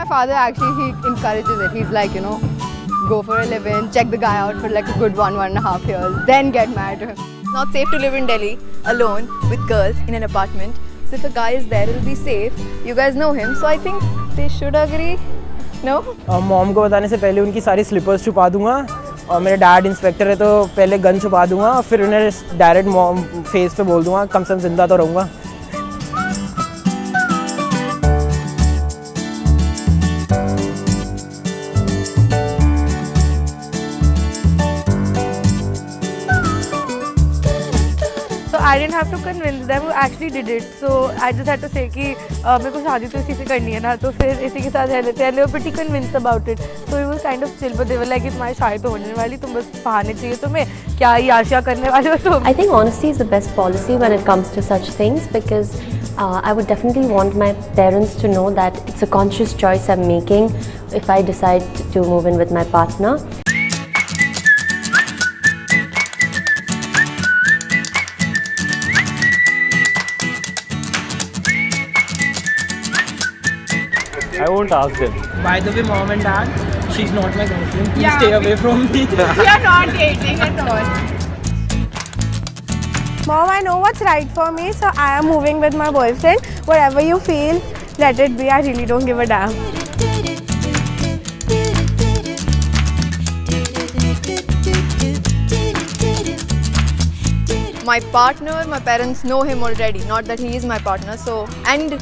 father actually, he encourages it. He's like, go for a live-in, check the guy out for like a good 1.5 years, then get married to him. It's not safe to live in Delhi alone with girls in an apartment. So if a guy is there, it'll be safe. You guys know him, so I think they should agree. No? Mom को बताने से पहले उनकी सारी slippers छुपा दूंगा और मेरे डैड इंस्पेक्टर है तो पहले गन छुपा दूंगा फिर उन्हें डायरेक्ट मॉम फेस पे बोल दूंगा कम से कम जिंदा तो रहूँगा. I didn't have to convince them, who actually did it. So I just had to say कि मेरे को शादी तो इसी से करनी है ना, तो फिर इसी के साथ रह लेते हैं. They were pretty convinced about it. So it was kind of chill, but they were like तुम्हारी शादी तो होने वाली, तुम बस बहाने चाहिए तुम्हें, क्या ये आशिया करने वाले हो तुम. I think honesty is the best policy when it comes to such things because I would definitely want my parents to know that it's a conscious choice I'm making if I decide to move in with my partner. I won't ask them. By the way, mom and dad, she's not my girlfriend. Please stay away from me. We are not dating at all. Mom, I know what's right for me, so I am moving with my boyfriend. Whatever you feel, let it be. I really don't give a damn. My partner, my parents know him already, not that he is my partner. So, and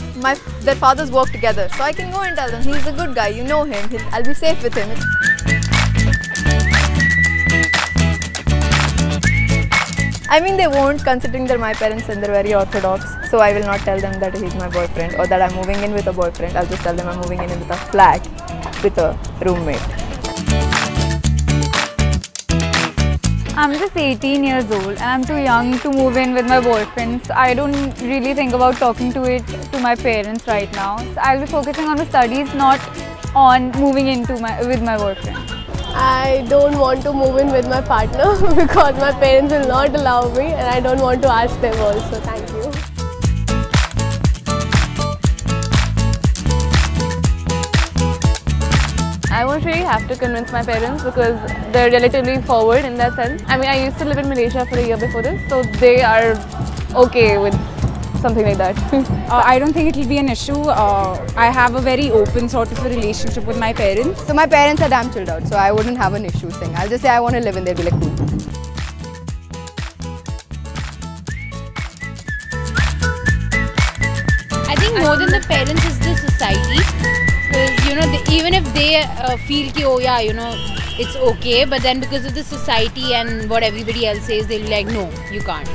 their fathers work together, so I can go and tell them he's a good guy. You know him. I'll be safe with him. I mean, they won't, considering they're my parents and they're very orthodox. So I will not tell them that he's my boyfriend or that I'm moving in with a boyfriend. I'll just tell them I'm moving in with a flat with a roommate. I'm just 18 years old and I'm too young to move in with my boyfriend. So I don't really think about talking to my parents right now. So I'll be focusing on the studies, not on moving in with my boyfriend. I don't want to move in with my partner because my parents will not allow me and I don't want to ask them also. Thank you. I won't really have to convince my parents because they're relatively forward in that sense. I mean, I used to live in Malaysia for a year before this, so they are okay with something like that. I don't think it will be an issue. I have a very open sort of a relationship with my parents. So my parents are damn chilled out, so I wouldn't have an issue thing. I'll just say I want to live and they'll be like, cool. I think more than the parents is the society. Because even if they feel ki, oh yeah, it's okay, but then because of the society and what everybody else says, they'll be like, no, you can't.